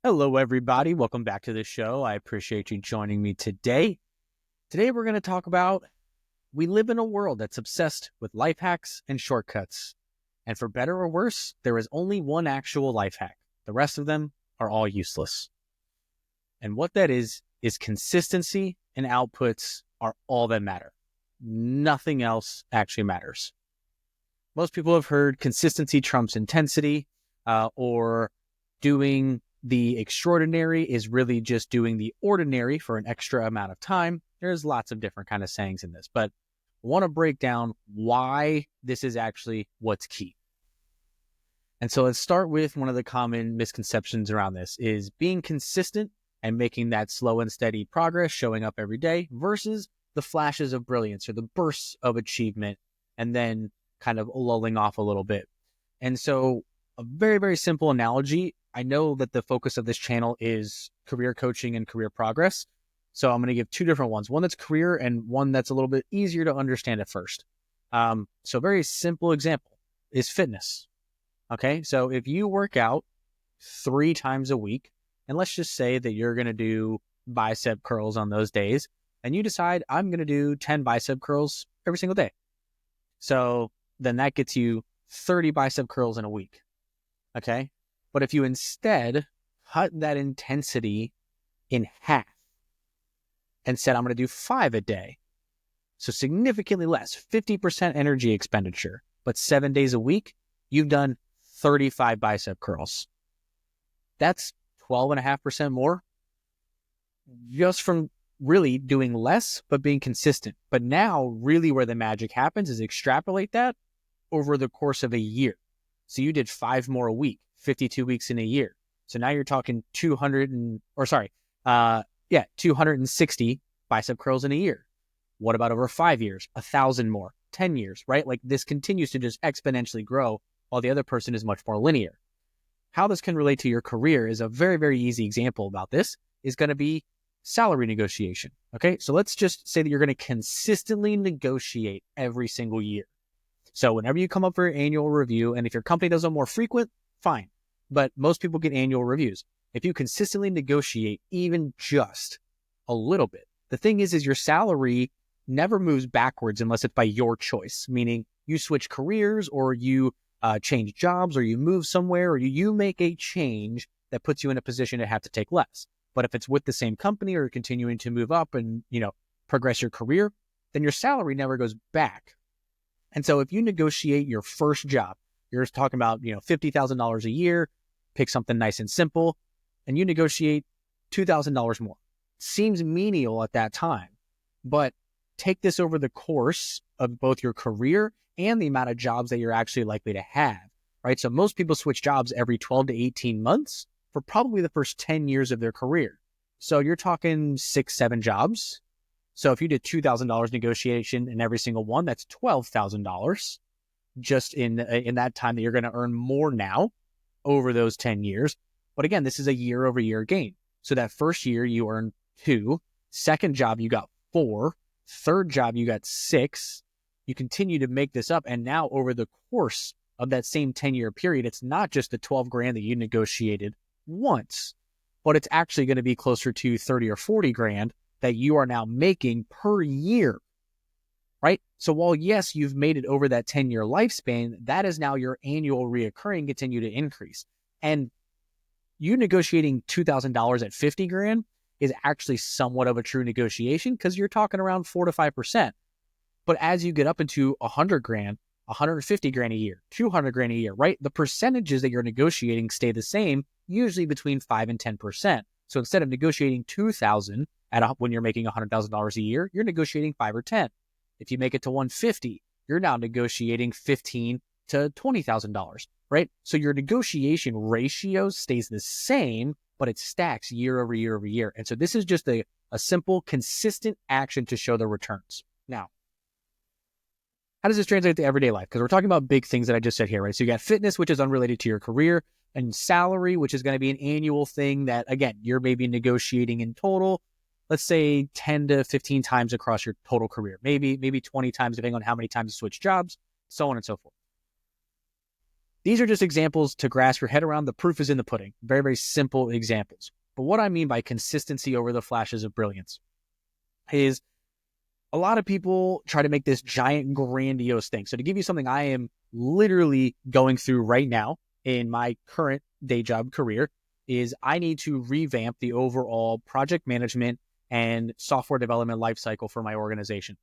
Hello, everybody. Welcome back to the show. I appreciate you joining me today. Today, we're going to talk about we live in a world that's obsessed with life hacks and shortcuts. And for better or worse, there is only one actual life hack. The rest of them are all useless. And what that is consistency and outputs are all that matter. Nothing else actually matters. Most people have heard consistency trumps intensity, or doing the extraordinary is really just doing the ordinary for an extra amount of time. There's lots of different kind of sayings in this, but I want to break down why this is actually what's key. And so let's start with one of the common misconceptions around this is being consistent and making that slow and steady progress, showing up every day versus the flashes of brilliance or the bursts of achievement and then kind of lulling off a little bit. And so a very, very simple analogy. I know that the focus of this channel is career coaching and career progress. So I'm going to give two different ones, one that's career and one that's a little bit easier to understand at first. So a very simple example is fitness. Okay. So if you work out 3 times a week, and let's just say that you're going to do bicep curls on those days, and you decide I'm going to do 10 bicep curls every single day. So then that gets you 30 bicep curls in a week. Okay. But if you instead cut that intensity in half and said, I'm going to do 5 a day, so significantly less, 50% energy expenditure, but 7 days a week, you've done 35 bicep curls. That's 12.5% more just from really doing less, but being consistent. But now really where the magic happens is extrapolate that over the course of a year. So you did 5 more a week, 52 weeks in a year. So now you're talking 260 bicep curls in a year. What about over 5 years? 1,000 more, 10 years, right? Like this continues to just exponentially grow while the other person is much more linear. How this can relate to your career is a very, very easy example about this is going to be salary negotiation. Okay. So let's just say that you're going to consistently negotiate every single year. So whenever you come up for your annual review, and if your company does them more frequent, fine. But most people get annual reviews. If you consistently negotiate even just a little bit, the thing is your salary never moves backwards unless it's by your choice, meaning you switch careers or you change jobs or you move somewhere or you make a change that puts you in a position to have to take less. But if it's with the same company or you're continuing to move up and, progress your career, then your salary never goes back. And so if you negotiate your first job, you're talking about, $50,000 a year, pick something nice and simple, and you negotiate $2,000 more. Seems menial at that time, but take this over the course of both your career and the amount of jobs that you're actually likely to have, right? So most people switch jobs every 12 to 18 months for probably the first 10 years of their career. So you're talking 6-7 jobs. So if you did $2,000 negotiation in every single one, that's $12,000 just in that time that you're going to earn more now over those 10 years. But again, this is a year over year gain. So that first year you earned 2, second job you got 4, third job you got 6. You continue to make this up. And now over the course of that same 10-year period, it's not just the 12 grand that you negotiated once, but it's actually going to be closer to 30 or 40 grand that you are now making per year, right? So while yes, you've made it over that 10-year lifespan, that is now your annual reoccurring continue to increase. And you negotiating $2,000 at 50 grand is actually somewhat of a true negotiation because you're talking around 4 to 5%. But as you get up into 100 grand, 150 grand a year, 200 grand a year, right? The percentages that you're negotiating stay the same, usually between 5 and 10%. So instead of negotiating 2,000 when you're making $100,000 a year, you're negotiating 5 or 10. If you make it to 150, you're now negotiating $15,000 to $20,000, right? So your negotiation ratio stays the same, but it stacks year over year over year. And so this is just a simple, consistent action to show the returns. Now, how does this translate to everyday life? Because we're talking about big things that I just said here, right? So you got fitness, which is unrelated to your career, and salary, which is going to be an annual thing that, again, you're maybe negotiating in total, let's say 10 to 15 times across your total career, maybe 20 times, depending on how many times you switch jobs, so on and so forth. These are just examples to grasp your head around. The proof is in the pudding. Very, very simple examples. But what I mean by consistency over the flashes of brilliance is a lot of people try to make this giant, grandiose thing. So to give you something I am literally going through right now in my current day job career is I need to revamp the overall project management and software development lifecycle for my organization.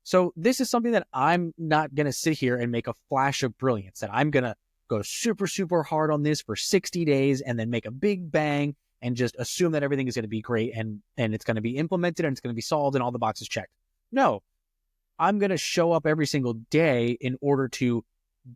So this is something that I'm not going to sit here and make a flash of brilliance, that I'm going to go super, super hard on this for 60 days and then make a big bang and just assume that everything is going to be great and it's going to be implemented and it's going to be solved and all the boxes checked. No, I'm going to show up every single day in order to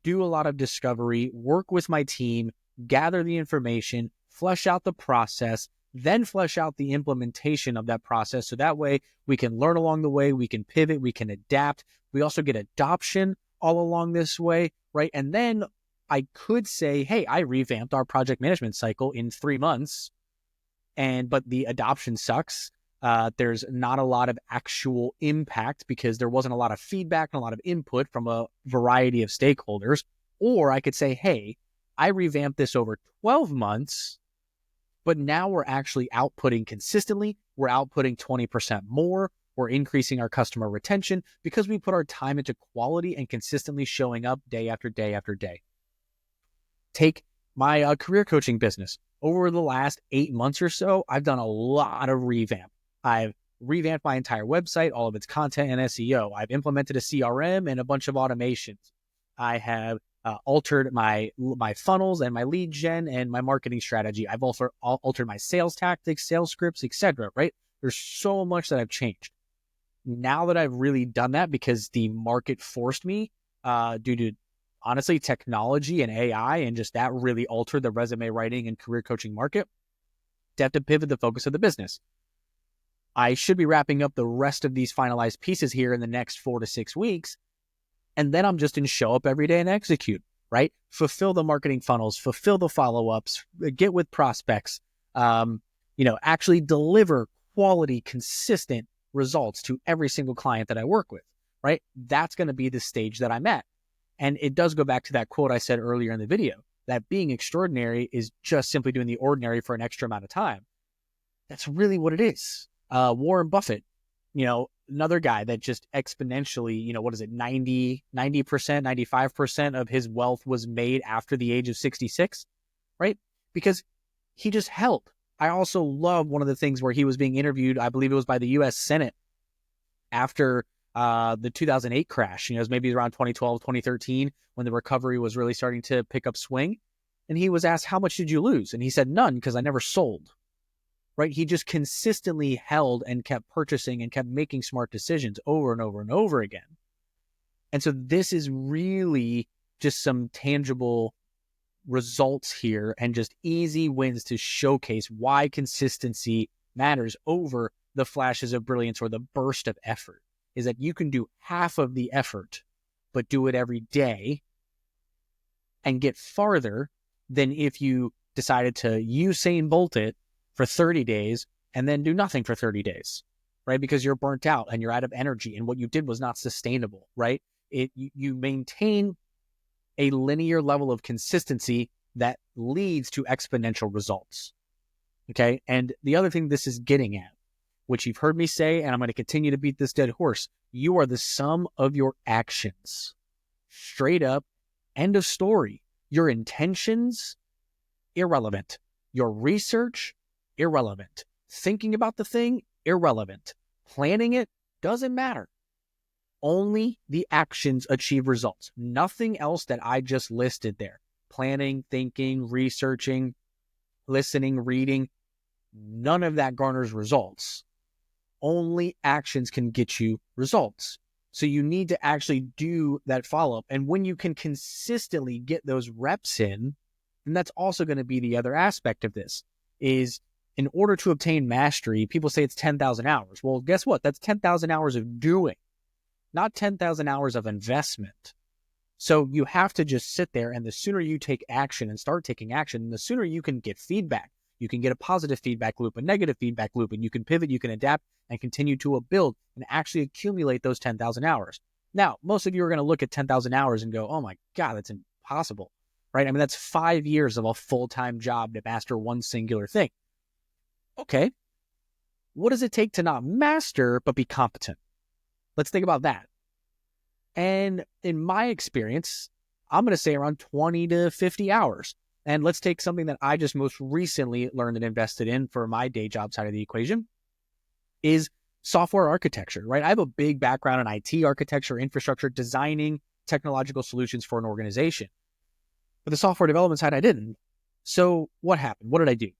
do a lot of discovery, work with my team, gather the information, flesh out the process, then flesh out the implementation of that process. So that way we can learn along the way, we can pivot, we can adapt. We also get adoption all along this way, right? And then I could say, hey, I revamped our project management cycle in 3 months, but the adoption sucks. There's not a lot of actual impact because there wasn't a lot of feedback and a lot of input from a variety of stakeholders. Or I could say, hey, I revamped this over 12 months, but now we're actually outputting consistently. We're outputting 20% more. We're increasing our customer retention because we put our time into quality and consistently showing up day after day after day. Take my career coaching business. Over the last 8 months or so, I've done a lot of revamp. I've revamped my entire website, all of its content and SEO. I've implemented a CRM and a bunch of automations. I have altered my funnels and my lead gen and my marketing strategy. I've also altered my sales tactics, sales scripts, etc. Right? There's so much that I've changed. Now that I've really done that because the market forced me due to, honestly, technology and AI, and just that really altered the resume writing and career coaching market, to have to pivot the focus of the business. I should be wrapping up the rest of these finalized pieces here in the next 4 to 6 weeks. And then I'm just in show up every day and execute, right? Fulfill the marketing funnels, fulfill the follow-ups, get with prospects, actually deliver quality, consistent results to every single client that I work with, right? That's going to be the stage that I'm at. And it does go back to that quote I said earlier in the video, that being extraordinary is just simply doing the ordinary for an extra amount of time. That's really what it is. Warren Buffett, another guy that just exponentially, 90%, 95% of his wealth was made after the age of 66, right? Because he just held. I also love one of the things where he was being interviewed, I believe it was by the U.S. Senate after the 2008 crash, it was maybe around 2012, 2013, when the recovery was really starting to pick up swing. And he was asked, how much did you lose? And he said, none, because I never sold. Right? He just consistently held and kept purchasing and kept making smart decisions over and over and over again. And so this is really just some tangible results here and just easy wins to showcase why consistency matters over the flashes of brilliance or the burst of effort, is that you can do half of the effort, but do it every day and get farther than if you decided to Usain Bolt it for 30 days and then do nothing for 30 days, right? Because you're burnt out and you're out of energy and what you did was not sustainable, right? You maintain a linear level of consistency that leads to exponential results, okay? And the other thing this is getting at, which you've heard me say, and I'm going to continue to beat this dead horse, you are the sum of your actions. Straight up, end of story. Your intentions, irrelevant. Your research, irrelevant. Thinking about the thing, irrelevant. Planning it, doesn't matter. Only the actions achieve results. Nothing else that I just listed there. Planning, thinking, researching, listening, reading, none of that garners results. Only actions can get you results. So you need to actually do that follow-up. And when you can consistently get those reps in, and that's also going to be the other aspect of this, is in order to obtain mastery, people say it's 10,000 hours. Well, guess what? That's 10,000 hours of doing, not 10,000 hours of investment. So you have to just sit there, and the sooner you take action and start taking action, the sooner you can get feedback. You can get a positive feedback loop, a negative feedback loop, and you can pivot, you can adapt, and continue to build and actually accumulate those 10,000 hours. Now, most of you are going to look at 10,000 hours and go, oh my God, that's impossible. right? I mean, that's 5 years of a full-time job to master one singular thing. Okay, what does it take to not master, but be competent? Let's think about that. And in my experience, I'm going to say around 20 to 50 hours. And let's take something that I just most recently learned and invested in for my day job side of the equation is software architecture, right? I have a big background in IT architecture, infrastructure, designing technological solutions for an organization. But the software development side, I didn't. So what happened? What did I do?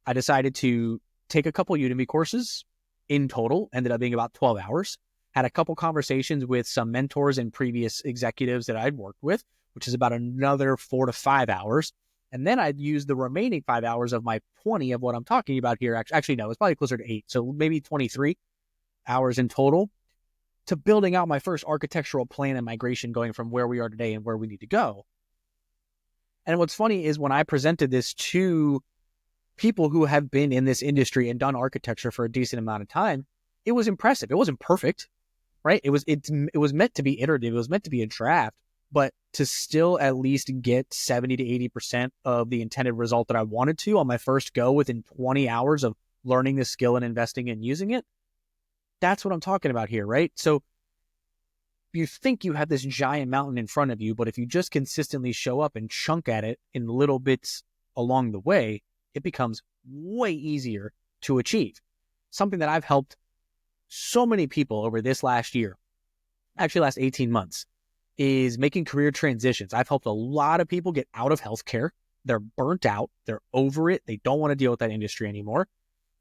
I decided to take a couple Udemy courses. In total, ended up being about 12 hours. Had a couple conversations with some mentors and previous executives that I'd worked with, which is about another 4 to 5 hours. And then I'd use the remaining 5 hours of my 20 of what I'm talking about here. Actually, no, it's probably closer to 8. So maybe 23 hours in total to building out my first architectural plan and migration going from where we are today and where we need to go. And what's funny is when I presented this to people who have been in this industry and done architecture for a decent amount of time, it was impressive. It wasn't perfect, right? It was meant to be iterative. It was meant to be a draft, but to still at least get 70 to 80% of the intended result that I wanted to on my first go within 20 hours of learning the skill and investing and using it. That's what I'm talking about here, right? So you think you have this giant mountain in front of you, but if you just consistently show up and chunk at it in little bits along the way, it becomes way easier to achieve. Something that I've helped so many people over this last year, actually last 18 months, is making career transitions. I've helped a lot of people get out of healthcare. They're burnt out. They're over it. They don't want to deal with that industry anymore.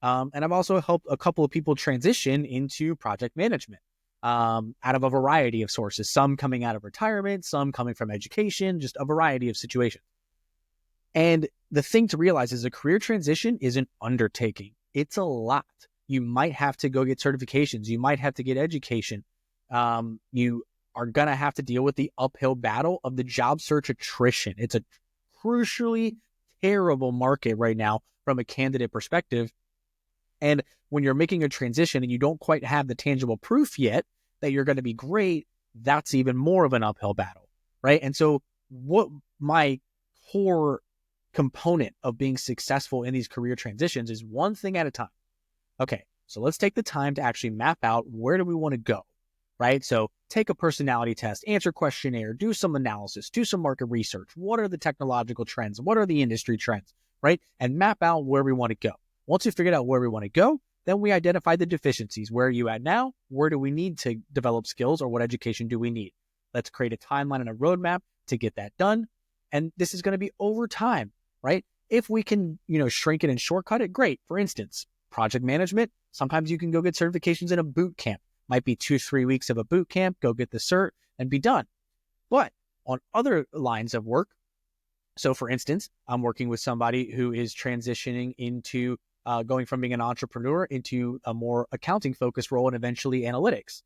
And I've also helped a couple of people transition into project management out of a variety of sources, some coming out of retirement, some coming from education, just a variety of situations. And the thing to realize is a career transition is an undertaking. It's a lot. You might have to go get certifications. You might have to get education. You are going to have to deal with the uphill battle of the job search attrition. It's a crucially terrible market right now from a candidate perspective. And when you're making a transition and you don't quite have the tangible proof yet that you're going to be great, that's even more of an uphill battle, right? And so what my core component of being successful in these career transitions is one thing at a time. Okay, so let's take the time to actually map out where do we want to go, right? So take a personality test, answer questionnaire, do some analysis, do some market research. What are the technological trends? What are the industry trends, right? And map out where we want to go. Once we figured out where we want to go, then we identify the deficiencies. Where are you at now? Where do we need to develop skills, or what education do we need? Let's create a timeline and a roadmap to get that done. And this is going to be over time, right? If we can, shrink it and shortcut it, great. For instance, project management, sometimes you can go get certifications in a boot camp. Might be 2-3 weeks of a boot camp, go get the cert and be done. But on other lines of work, so for instance, I'm working with somebody who is transitioning into going from being an entrepreneur into a more accounting focused role and eventually analytics.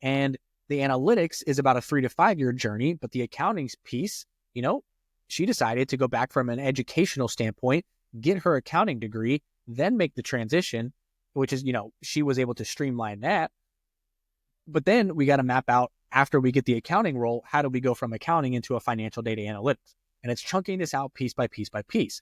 And the analytics is about a 3 to 5 year journey, but the accounting piece, she decided to go back from an educational standpoint, get her accounting degree, then make the transition, which is, she was able to streamline that. But then we got to map out, after we get the accounting role, how do we go from accounting into a financial data analytics? And it's chunking this out piece by piece by piece.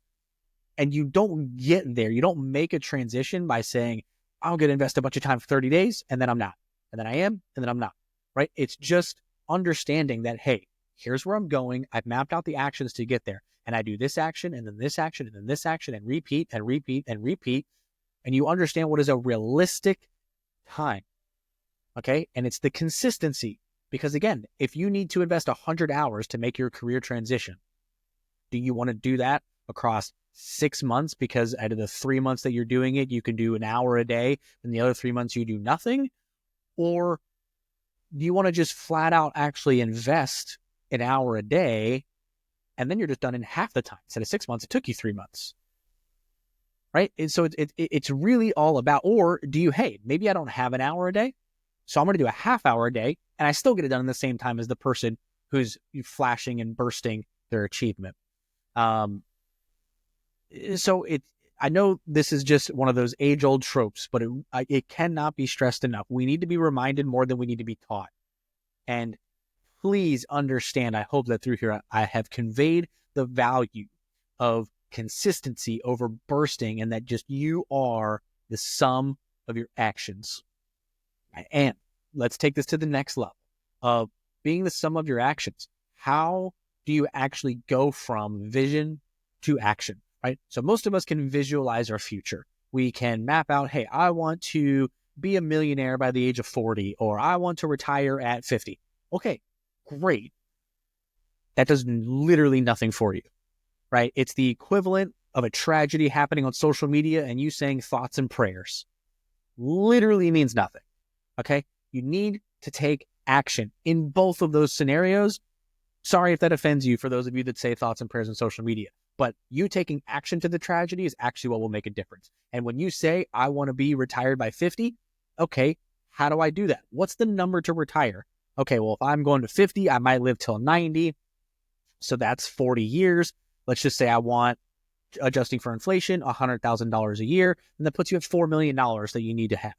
And you don't get there. You don't make a transition by saying, I'm going to invest a bunch of time for 30 days, and then I'm not. And then I am, and then I'm not, right? It's just understanding that, hey, here's where I'm going. I've mapped out the actions to get there. And I do this action, and then this action, and then this action, and repeat, and repeat, and repeat. And you understand what is a realistic time, okay? And it's the consistency. Because again, if you need to invest 100 hours to make your career transition, do you want to do that across 6 months? Because out of the 3 months that you're doing it, you can do an hour a day, and the other 3 months you do nothing? Or do you want to just flat out actually invest an hour a day, and then you're just done in half the time? Instead of 6 months, it took you 3 months, right? And so it's really all about, or do you, hey, maybe I don't have an hour a day, so I'm going to do a half hour a day, and I still get it done in the same time as the person who's flashing and bursting their achievement. So I know this is just one of those age-old tropes, but it cannot be stressed enough. We need to be reminded more than we need to be taught. And please understand, I hope that through here I have conveyed the value of consistency over bursting, and that just you are the sum of your actions. And let's take this to the next level of being the sum of your actions. How do you actually go from vision to action, right? So most of us can visualize our future. We can map out, hey, I want to be a millionaire by the age of 40, or I want to retire at 50. Okay, great. That does literally nothing for you, right? It's the equivalent of a tragedy happening on social media and you saying thoughts and prayers. Literally means nothing, okay? You need to take action in both of those scenarios. Sorry if that offends you, for those of you that say thoughts and prayers on social media, but you taking action to the tragedy is actually what will make a difference. And when you say, I want to be retired by 50, okay, how do I do that? What's the number to retire? Okay, well, if I'm going to 50, I might live till 90. So that's 40 years. Let's just say I want, adjusting for inflation, $100,000 a year, and that puts you at $4 million that you need to have,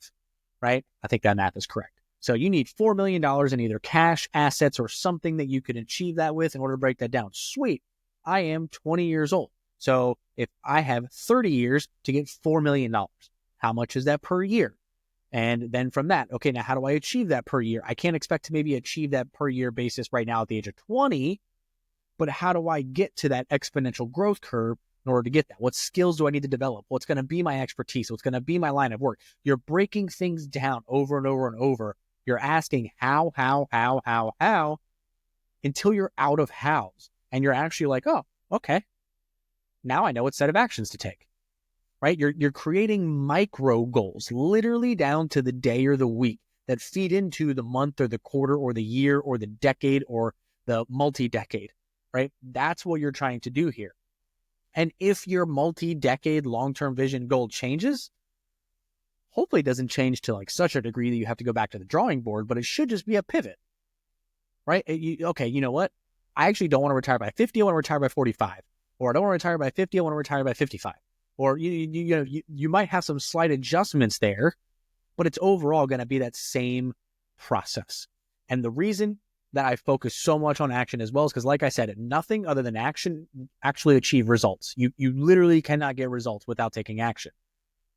right? I think that math is correct. So you need $4 million in either cash, assets, or something that you can achieve that with in order to break that down. Sweet. I am 20 years old. So if I have 30 years to get $4 million, how much is that per year? And then from that, okay, now how do I achieve that per year? I can't expect to maybe achieve that per year basis right now at the age of 20, but how do I get to that exponential growth curve in order to get that? What skills do I need to develop? What's going to be my expertise? What's going to be my line of work? You're breaking things down over and over and over. You're asking how, until you're out of hows. And you're actually like, oh, okay, now I know what set of actions to take, right? You're creating micro goals, literally down to the day or the week, that feed into the month or the quarter or the year or the decade or the multi-decade, right? That's what you're trying to do here. And if your multi-decade long-term vision goal changes, hopefully it doesn't change to like such a degree that you have to go back to the drawing board, but it should just be a pivot, right? Okay, you know what? I actually don't want to retire by 50. I want to retire by 45. Or I don't want to retire by 50. I want to retire by 55. Or you might have some slight adjustments there, but it's overall going to be that same process. And the reason that I focus so much on action as well is because, like I said, nothing other than action actually achieve results. You literally cannot get results without taking action.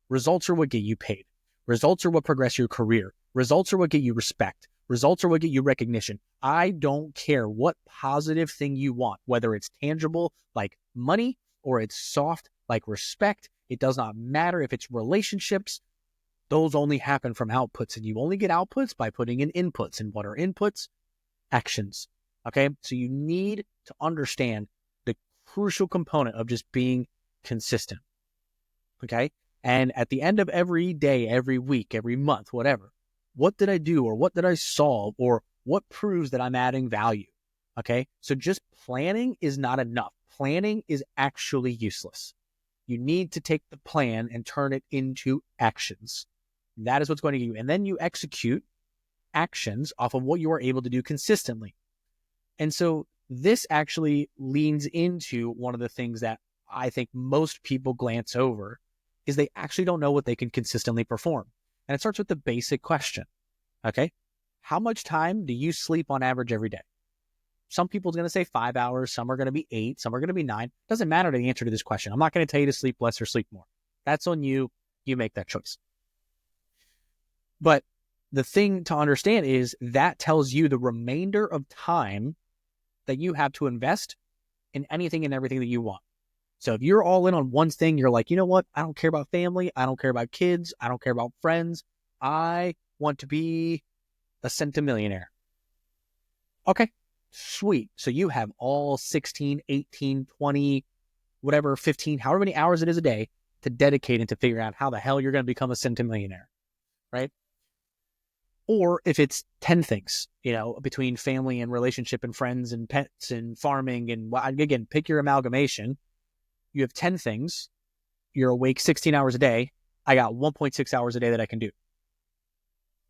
Results are what get you paid. Results are what progress your career. Results are what get you respect. Results are what get you recognition. I don't care what positive thing you want, whether it's tangible like money or it's soft like respect. It does not matter if it's relationships. Those only happen from outputs, and you only get outputs by putting in inputs. And what are inputs? Actions. Okay, so you need to understand the crucial component of just being consistent. Okay, and at the end of every day, every week, every month, whatever, what did I do, or what did I solve, or what proves that I'm adding value? Okay, so just planning is not enough. Planning is actually useless. You need to take the plan and turn it into actions. That is what's going to get you. And then you execute actions off of what you are able to do consistently. And so this actually leans into one of the things that I think most people glance over, is they actually don't know what they can consistently perform. And it starts with the basic question, okay? How much time do you sleep on average every day? Some people's going to say 5 hours, some are going to be 8, some are going to be 9. Doesn't matter the answer to this question. I'm not going to tell you to sleep less or sleep more. That's on you. You make that choice. But the thing to understand is that tells you the remainder of time that you have to invest in anything and everything that you want. So if you're all in on one thing, you're like, you know what? I don't care about family. I don't care about kids. I don't care about friends. I want to be a centimillionaire. Okay, sweet. So you have all 16, 18, 20, whatever, 15, however many hours it is a day to dedicate and to figure out how the hell you're going to become a centimillionaire, right? Or if it's 10 things, between family and relationship and friends and pets and farming and, again, pick your amalgamation. You have 10 things. You're awake 16 hours a day. I got 1.6 hours a day that I can do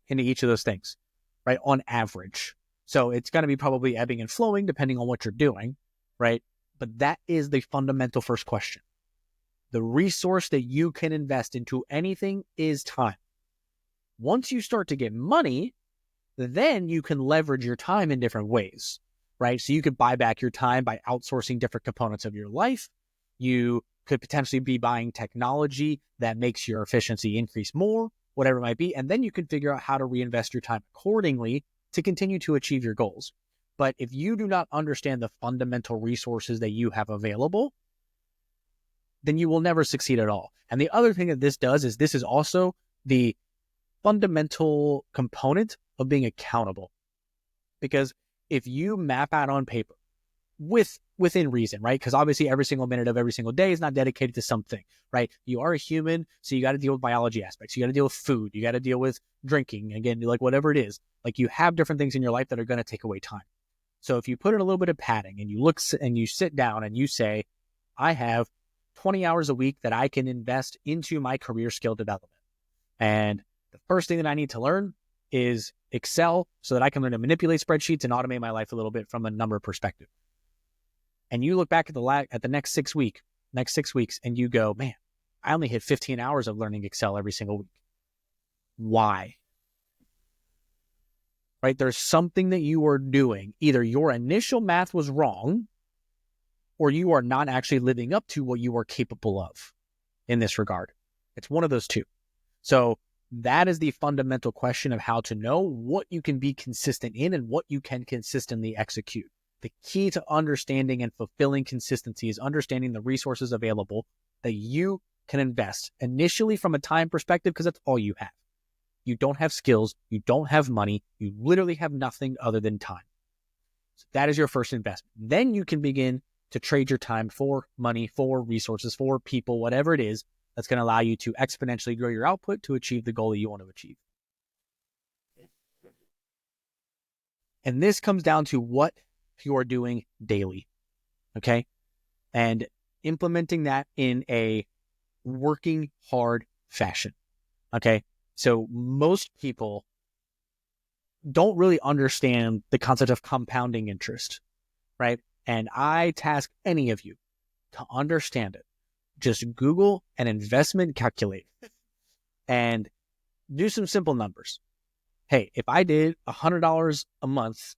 into each of those things, right? On average. So it's going to be probably ebbing and flowing depending on what you're doing, right? But that is the fundamental first question. The resource that you can invest into anything is time. Once you start to get money, then you can leverage your time in different ways, right? So you could buy back your time by outsourcing different components of your life. You could potentially be buying technology that makes your efficiency increase more, whatever it might be. And then you can figure out how to reinvest your time accordingly to continue to achieve your goals. But if you do not understand the fundamental resources that you have available, then you will never succeed at all. And the other thing that this does is this is also the fundamental component of being accountable. Because if you map out on paper within reason, right? Because obviously every single minute of every single day is not dedicated to something, right? You are a human, so you got to deal with biology aspects. You got to deal with food. You got to deal with drinking. Again, like whatever it is, like you have different things in your life that are going to take away time. So if you put in a little bit of padding and you look and you sit down and you say, I have 20 hours a week that I can invest into my career skill development. And the first thing that I need to learn is Excel so that I can learn to manipulate spreadsheets and automate my life a little bit from a number perspective. And you look back at the next 6 weeks, and you go, man, I only hit 15 hours of learning Excel every single week. Why? Right? There's something that you are doing. Either your initial math was wrong, or you are not actually living up to what you are capable of in this regard. It's one of those two. So that is the fundamental question of how to know what you can be consistent in and what you can consistently execute. The key to understanding and fulfilling consistency is understanding the resources available that you can invest initially from a time perspective, because that's all you have. You don't have skills. You don't have money. You literally have nothing other than time. So that is your first investment. Then you can begin to trade your time for money, for resources, for people, whatever it is that's going to allow you to exponentially grow your output to achieve the goal that you want to achieve. And this comes down to what you're doing daily, okay? And implementing that in a working hard fashion, okay? So most people don't really understand the concept of compounding interest, right? And I task any of you to understand it. Just Google an investment calculator and do some simple numbers. Hey, if I did $100 a month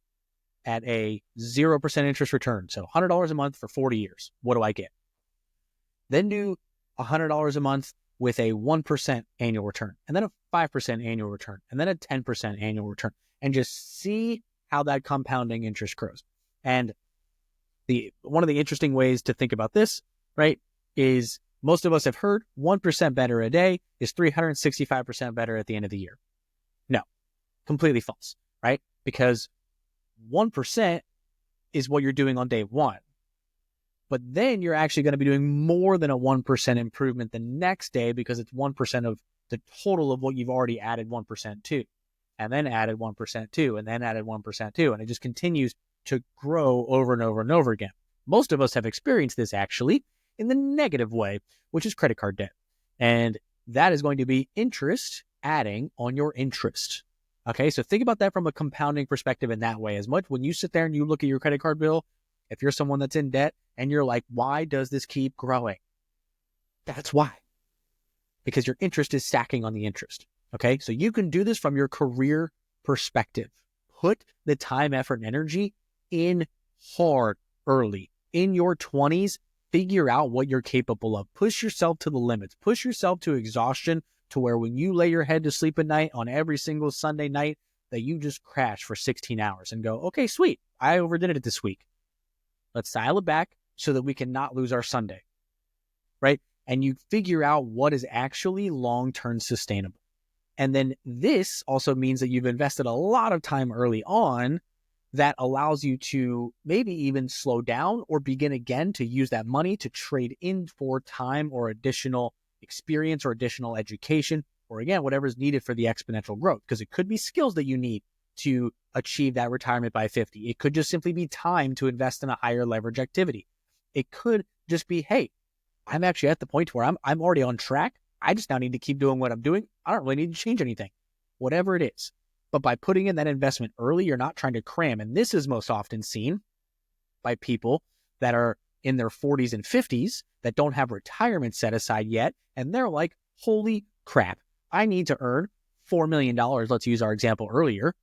at a 0% interest return, so $100 a month for 40 years, what do I get? Then do $100 a month with a 1% annual return, and then a 5% annual return, and then a 10% annual return, and just see how that compounding interest grows. And one of the interesting ways to think about this, right, is most of us have heard 1% better a day is 365% better at the end of the year. No, completely false, right? Because 1% is what you're doing on day one. But then you're actually going to be doing more than a 1% improvement the next day, because it's 1% of the total of what you've already added 1% to, and then added 1% to, and then added 1% to, and it just continues to grow over and over and over again. Most of us have experienced this actually in the negative way, which is credit card debt. And that is going to be interest adding on your interest. Okay, so think about that from a compounding perspective in that way. As much when you sit there and you look at your credit card bill, if you're someone that's in debt and you're like, why does this keep growing? That's why. Because your interest is stacking on the interest. Okay, so you can do this from your career perspective. Put the time, effort, and energy in hard early. In your 20s, figure out what you're capable of. Push yourself to the limits. Push yourself to exhaustion, to where when you lay your head to sleep at night on every single Sunday night, that you just crash for 16 hours and go, okay, sweet, I overdid it this week. Let's dial it back so that we can not lose our Sunday, right? And you figure out what is actually long-term sustainable. And then this also means that you've invested a lot of time early on that allows you to maybe even slow down or begin again to use that money to trade in for time or additional experience or additional education, or again, whatever is needed for the exponential growth. Because it could be skills that you need to achieve that retirement by 50. It could just simply be time to invest in a higher leverage activity. It could just be, hey, I'm actually at the point where I'm already on track. I just now need to keep doing what I'm doing. I don't really need to change anything, whatever it is. But by putting in that investment early, you're not trying to cram. And this is most often seen by people that are in their 40s and 50s that don't have retirement set aside yet. And they're like, holy crap, I need to earn $4 million. Let's use our example earlier.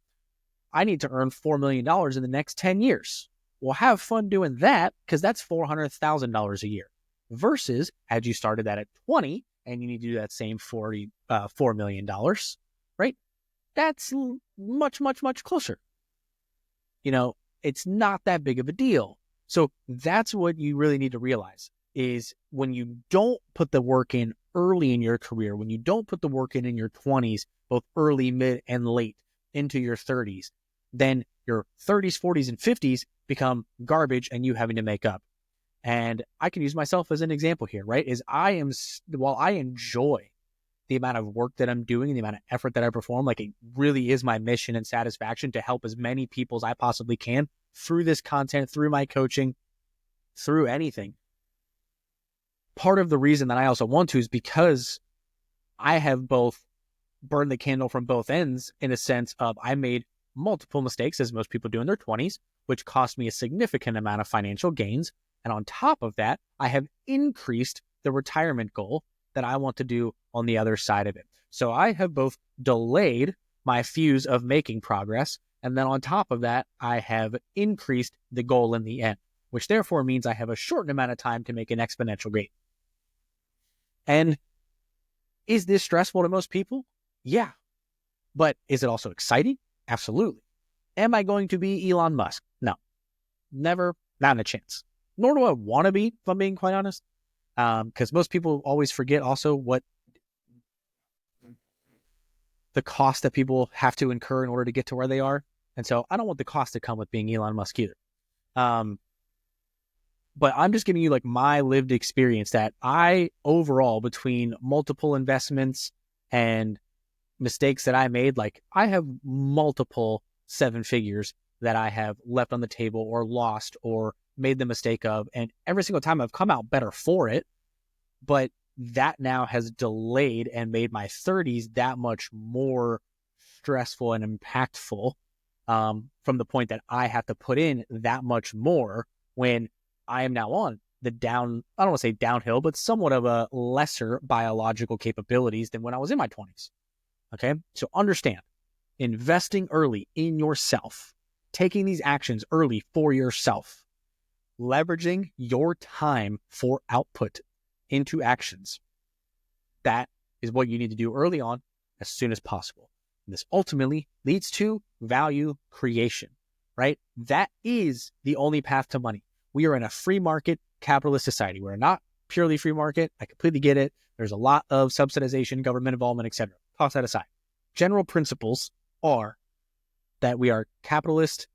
I need to earn $4 million in the next 10 years. Well, have fun doing that because that's $400,000 a year versus had you started that at 20 and you need to do that same $4 million, right? That's much, much, much closer. It's not that big of a deal. So that's what you really need to realize is when you don't put the work in early in your career, when you don't put the work in your 20s, both early, mid, and late into your 30s, then your 30s, 40s, and 50s become garbage and you having to make up. And I can use myself as an example here, right? While I enjoy the amount of work that I'm doing and the amount of effort that I perform, like it really is my mission and satisfaction to help as many people as I possibly can through this content, through my coaching, through anything. Part of the reason that I also want to is because I have both burned the candle from both ends in a sense of I made multiple mistakes, as most people do in their 20s, which cost me a significant amount of financial gains. And on top of that, I have increased the retirement goal that I want to do on the other side of it. So I have both delayed my fuse of making progress, and then on top of that, I have increased the goal in the end, which therefore means I have a shortened amount of time to make an exponential gain. And is this stressful to most people? Yeah. But is it also exciting? Absolutely. Am I going to be Elon Musk? No. Never, not a chance. Nor do I want to be, if I'm being quite honest. Because most people always forget also what the cost that people have to incur in order to get to where they are. And so I don't want the cost to come with being Elon Musk either. But I'm just giving you like my lived experience that I overall, between multiple investments and mistakes that I made, like I have multiple 7 figures that I have left on the table or lost or made the mistake of. And every single time I've come out better for it. But that now has delayed and made my 30s that much more stressful and impactful from the point that I have to put in that much more when I am now on the I don't want to say downhill, but somewhat of a lesser biological capabilities than when I was in my 20s. Okay. So understand, investing early in yourself, taking these actions early for yourself, leveraging your time for output into actions. That is what you need to do early on as soon as possible. And this ultimately leads to value creation, right? That is the only path to money. We are in a free market capitalist society. We're not purely free market. I completely get it. There's a lot of subsidization, government involvement, etc. Toss that aside. General principles are that we are capitalist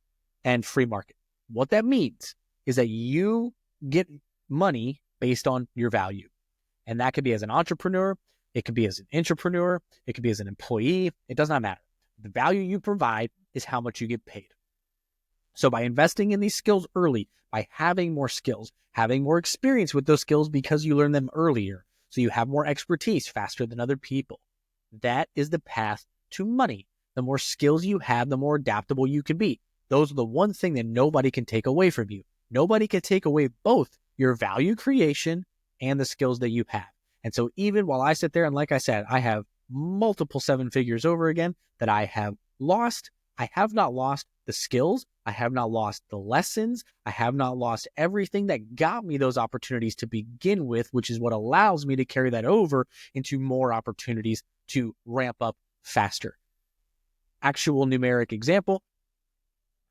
and free market. What that means is that you get money based on your value. And that could be as an entrepreneur, it could be as an intrapreneur, it could be as an employee. It does not matter. The value you provide is how much you get paid. So by investing in these skills early, by having more skills, having more experience with those skills because you learned them earlier, so you have more expertise faster than other people, that is the path to money. The more skills you have, the more adaptable you can be. Those are the one thing that nobody can take away from you. Nobody can take away both your value creation and the skills that you have. And so even while I sit there, and like I said, I have multiple 7 figures over again that I have lost, I have not lost the skills. I have not lost the lessons. I have not lost everything that got me those opportunities to begin with, which is what allows me to carry that over into more opportunities to ramp up faster. Actual numeric example,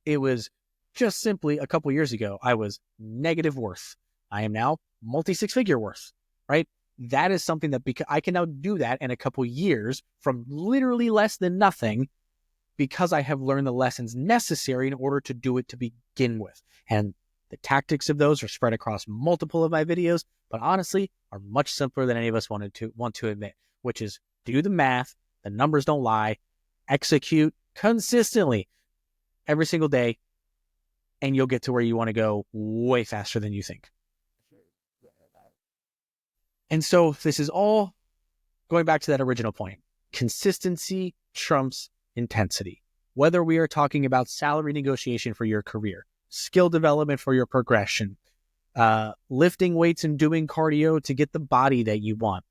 it was just simply a couple years ago, I was negative worth. I am now multi-6-figure worth, right? That is something that I can now do that in a couple years from literally less than nothing because I have learned the lessons necessary in order to do it to begin with. And the tactics of those are spread across multiple of my videos, but honestly are much simpler than any of us want to admit, which is do the math, the numbers don't lie, execute consistently every single day, and you'll get to where you want to go way faster than you think. And so this is all going back to that original point. Consistency trumps intensity. Whether we are talking about salary negotiation for your career, skill development for your progression, lifting weights and doing cardio to get the body that you want,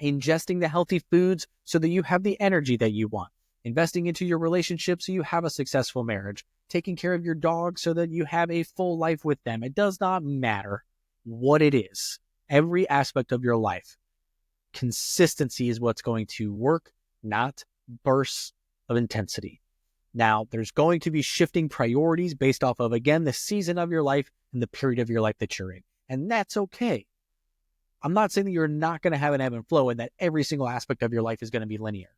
ingesting the healthy foods so that you have the energy that you want, investing into your relationship so you have a successful marriage, taking care of your dog so that you have a full life with them. It does not matter what it is. Every aspect of your life, consistency is what's going to work, not bursts of intensity. Now, there's going to be shifting priorities based off of, again, the season of your life and the period of your life that you're in. And that's okay. I'm not saying that you're not going to have an ebb and flow and that every single aspect of your life is going to be linear,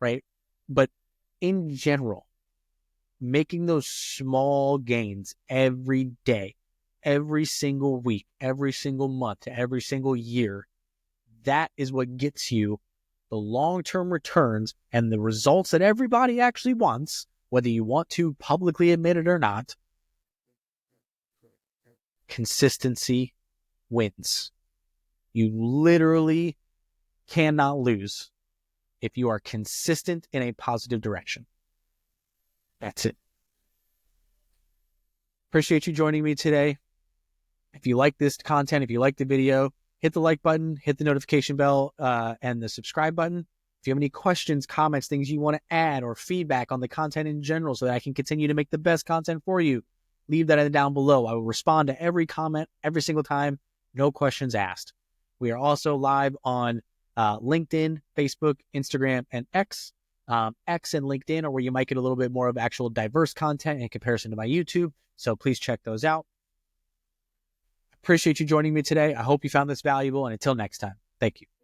right? But in general, making those small gains every day, every single week, every single month, every single year, that is what gets you the long-term returns and the results that everybody actually wants, whether you want to publicly admit it or not. Consistency wins. You literally cannot lose if you are consistent in a positive direction. That's it. Appreciate you joining me today. If you like this content, if you like the video, hit the like button, hit the notification bell, and the subscribe button. If you have any questions, comments, things you want to add, or feedback on the content in general so that I can continue to make the best content for you, leave that down below. I will respond to every comment every single time. No questions asked. We are also live on LinkedIn, Facebook, Instagram, and X. X and LinkedIn are where you might get a little bit more of actual diverse content in comparison to my YouTube. So please check those out. Appreciate you joining me today. I hope you found this valuable. And until next time, thank you.